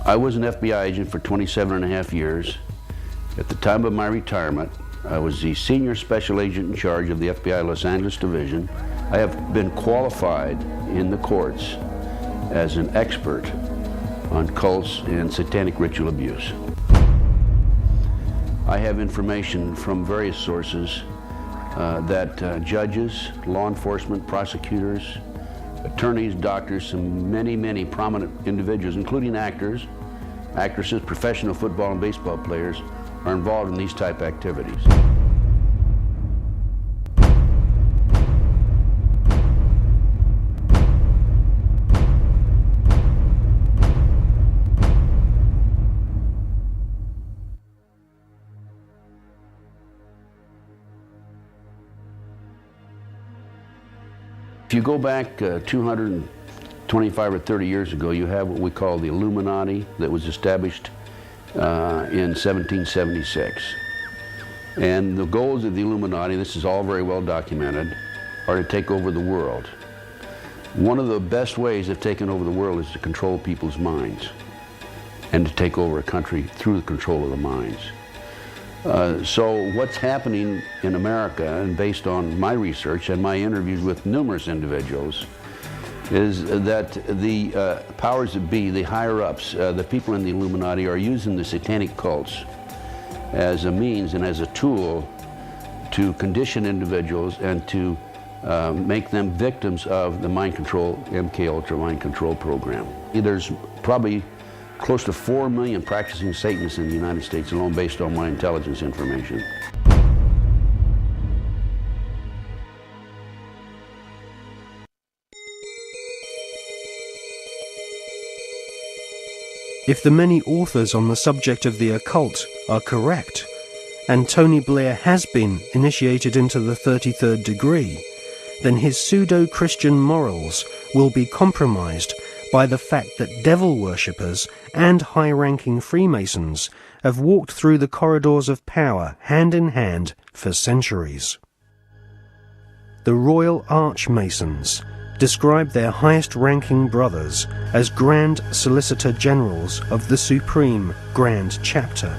I was an FBI agent for 27.5 years. At the time of my retirement, I was the senior special agent in charge of the FBI Los Angeles Division. I have been qualified in the courts as an expert on cults and satanic ritual abuse. I have information from various sources that judges, law enforcement, prosecutors, attorneys, doctors, and many prominent individuals, including actors, actresses, professional football and baseball players, are involved in these type activities. If you go back 225 or 30 years ago, you have what we call the Illuminati that was established in 1776. And the goals of the Illuminati, this is all very well documented, are to take over the world. One of the best ways of taking over the world is to control people's minds and to take over a country through the control of the minds. So what's happening in America, and based on my research and my interviews with numerous individuals, is that the powers that be, the higher-ups, the people in the Illuminati, are using the satanic cults as a means and as a tool to condition individuals and to make them victims of the mind control, MK Ultra mind control program. There's probably close to 4 million practicing Satanists in the United States alone, based on my intelligence information. If the many authors on the subject of the occult are correct, and Tony Blair has been initiated into the 33rd degree, then his pseudo-Christian morals will be compromised by the fact that devil worshippers and high-ranking Freemasons have walked through the corridors of power hand in hand for centuries. The Royal Archmasons describe their highest-ranking brothers as Grand Solicitor Generals of the Supreme Grand Chapter.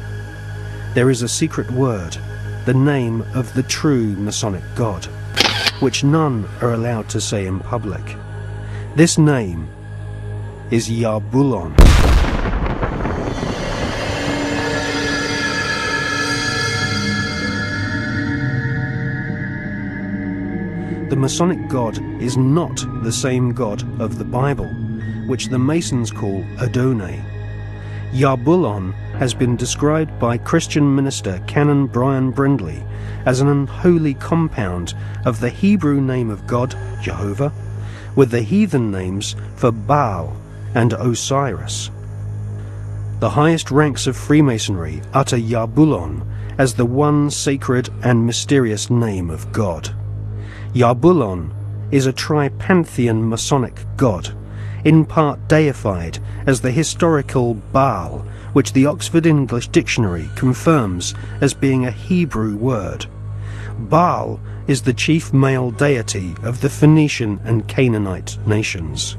There is a secret word, the name of the true Masonic God, which none are allowed to say in public. This name is Yarbulon. The Masonic God is not the same God of the Bible, which the Masons call Adonai. Yarbulon has been described by Christian minister Canon Brian Brindley as an unholy compound of the Hebrew name of God, Jehovah, with the heathen names for Baal and Osiris. The highest ranks of Freemasonry utter Yarbulon as the one sacred and mysterious name of God. Yarbulon is a tripantheon Masonic god, in part deified as the historical Baal, which the Oxford English Dictionary confirms as being a Hebrew word. Baal is the chief male deity of the Phoenician and Canaanite nations.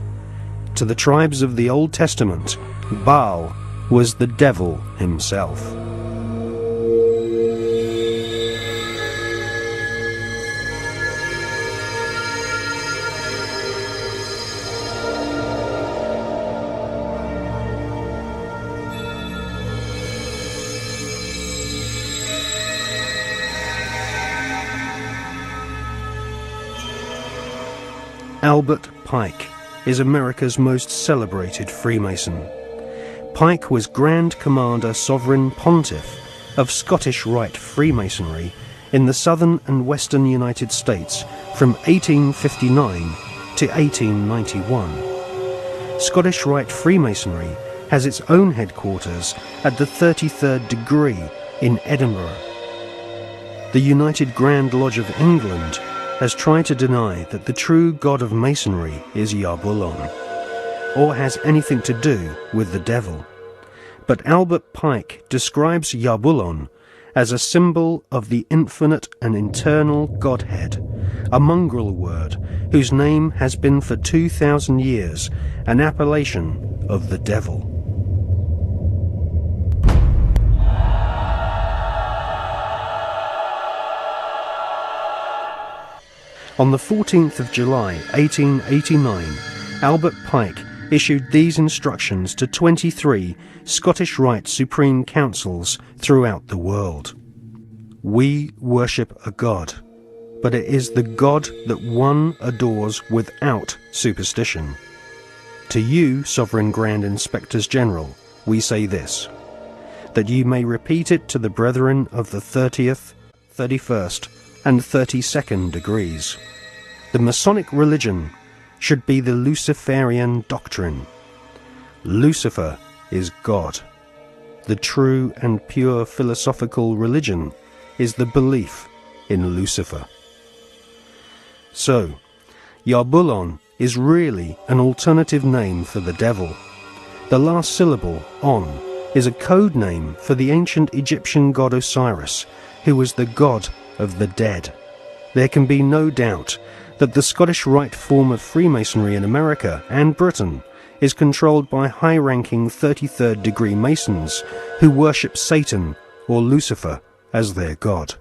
To the tribes of the Old Testament, Baal was the devil himself. Albert Pike is America's most celebrated Freemason. Pike was Grand Commander Sovereign Pontiff of Scottish Rite Freemasonry in the southern and western United States from 1859 to 1891. Scottish Rite Freemasonry has its own headquarters at the 33rd degree in Edinburgh. The United Grand Lodge of England has tried to deny that the true god of Masonry is Yarbulon, or has anything to do with the devil. But Albert Pike describes Yarbulon as a symbol of the infinite and eternal Godhead, a mongrel word whose name has been for 2,000 years an appellation of the devil. On the 14th of July 1889, Albert Pike issued these instructions to 23 Scottish Rite Supreme Councils throughout the world. We worship a God, but it is the God that one adores without superstition. To you, Sovereign Grand Inspectors General, we say this, that you may repeat it to the brethren of the 30th, 31st, and 32nd degrees. The Masonic religion should be the Luciferian doctrine. Lucifer is God. The true and pure philosophical religion is the belief in Lucifer. So, Yarbulon is really an alternative name for the devil. The last syllable, on, is a code name for the ancient Egyptian god Osiris, who was the god of the dead. There can be no doubt that the Scottish Rite form of Freemasonry in America and Britain is controlled by high-ranking 33rd degree Masons who worship Satan or Lucifer as their god.